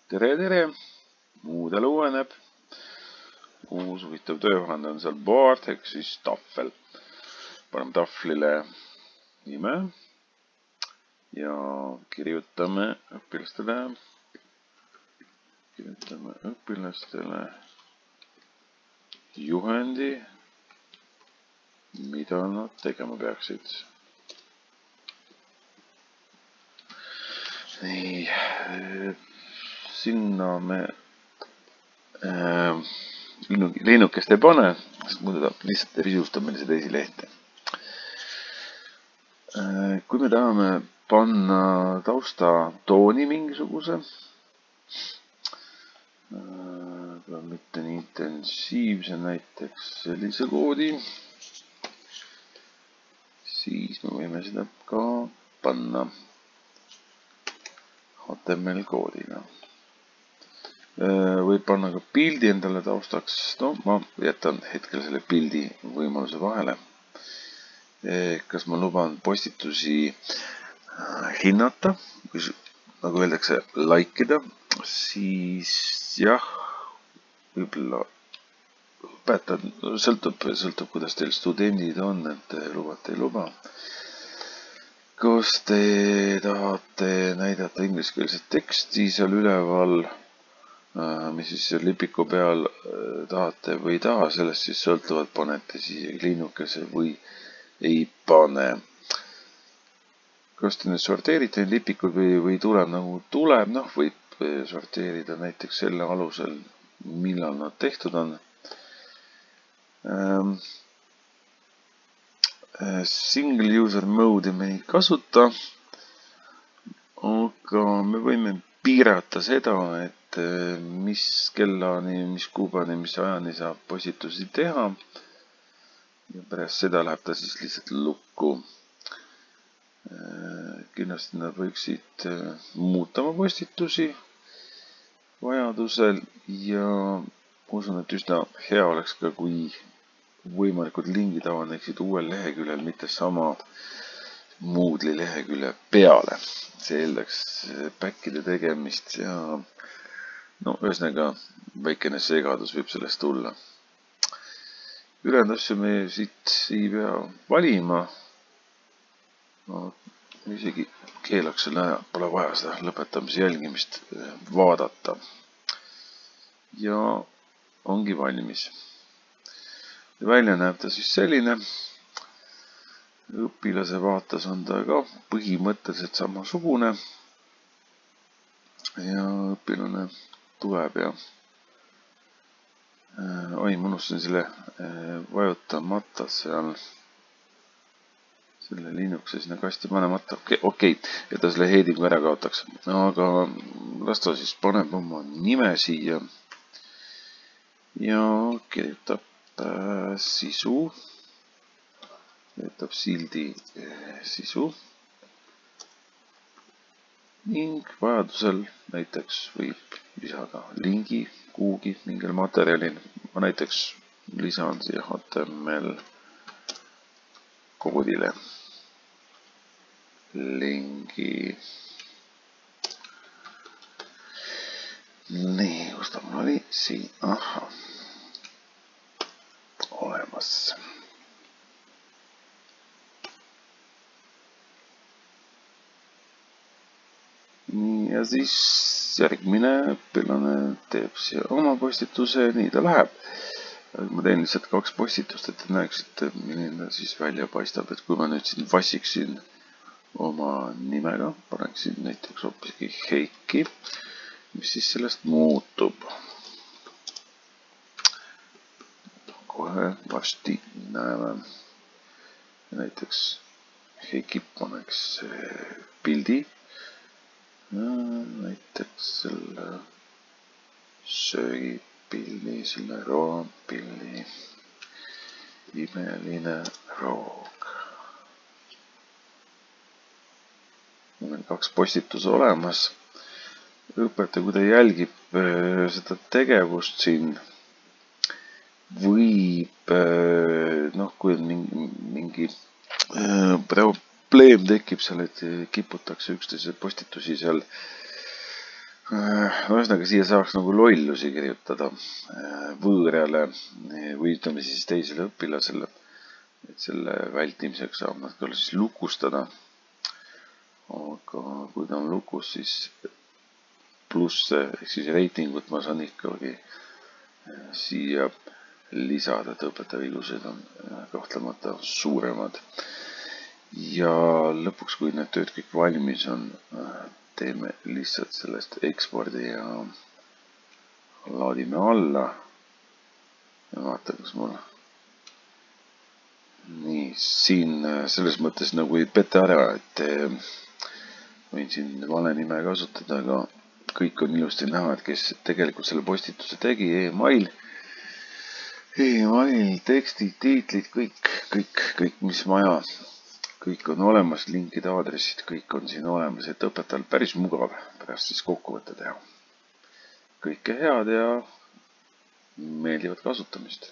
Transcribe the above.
tere, muudel uueneb. Uus huvitav töövahend on seal board ehk siis tahvel. Paneme tahvlile nime ja kirjutame õpilastele juhendi, mida nad tegema peaksid. Nii, sinna me linnukest ei pane, sest muidu ta lihtsalt risustab meile seda esilehte. Kui me tahame panna tausta tooni mingisuguse, mitte nii intensiivse, näiteks sellise koodi, siis me võime seda ka panna HTML koodiga. Võib panna ka pildi endale taustaks. No, ma jätan hetkel selle pildi võimaluse vahele. Kas ma luban postitusi hinnata, nagu öeldakse, likeida, siis jah, võib-olla õpetan, sõltub, kuidas teil studendid on, et lubate ei luba. Kas te tahate näidata ingliskeelset teksti seal üleval, mis siis lipiku peal tahate või ei taha, sellest siis sõltuvalt panete siia linnukese või ei pane. Kas te nüüd sorteerite neid lipikuid või tuleb nagu tuleb, noh võib sorteerida näiteks selle alusel, millal nad tehtud on. Single user mode'i me ei kasuta, aga me võime piirata seda, et mis kellani, mis kuubani, mis ajani saab postitusi teha. Ja pärast seda läheb ta siis lihtsalt lukku. Kindlasti nad võiksid muuta oma postitusi vajadusel ja usun, et üsna hea oleks ka, kui võimalikud lingid avaneksid uuel leheküljel, mitte sama Moodle'i lehekülje peale. See eeldaks backide tegemist ja no ühesõnaga väikene segadus võib sellest tulla. Ülejäänud asju me siit ei pea valima. No, isegi keelaks selle aja, pole vaja seda lõpetamise jälgimist vaadata. Ja ongi valmis. Välja näeb ta siis selline. Õpilase vaates on ta ka põhimõtteliselt samasugune. Ja õpilane tuleb ja oi, ma unustasin selle vajutamata seal selle linnukese sinna kasti panemata. Okei, et ta selle headingu ära kaotaks. Aga las ta siis paneb oma nime siia ja kirjutab sisu, kirjutab sildi sisu ning vajadusel näiteks võib lisada lingi kuhugi mingil materjalil. Ma näiteks lisan siia HTML koodile lingi. Nii, kus ta mul oli? Siin, aha. Olemas. Nii, ja siis järgmine õpilane teeb siia oma postituse, nii ta läheb. Ma teen lihtsalt 2 postitust, et te näeksite, milline siis välja paistab, et kui ma nüüd siin vassiksin oma nimega, paneksin näiteks hoopiski Heiki, mis siis sellest muutub. Kohe varsti näeme. Näiteks Heiki paneks pildi, näiteks selle söögipildi, selle roopildi, imeline roog. Meil 2 postituse olemas. Õpetaja, kui ta jälgib seda tegevust siin, võib, noh, kui mingi probleem tekib seal, et kiputakse üksteise postitusi seal Ühesõnaga, siia saaks nagu lollusi kirjutada võõrale või ütleme siis teisele õpilasele, et selle vältimiseks saab nad küll siis lukustada. Aga kui ta on lukus, siis plusse ehk siis reitingut ma saan ikkagi siia lisada, et õpetaja vigused on kahtlemata suuremad. Ja lõpuks, kui need tööd kõik valmis on, teeme lihtsalt sellest ekspordi ja laadime alla ja vaata, kas mul nii siin selles mõttes nagu ei peta ära, et võin siin vale nime kasutada, aga kõik on ilusti näha, et kes tegelikult selle postituse tegi, email, tekstid, tiitlid, kõik, mis vaja. Kõik on olemas, linkide aadressid, kõik on siin olemas, et õpetajal päris mugav pärast siis kokkuvõtte teha. Kõike head ja meeldivat kasutamist!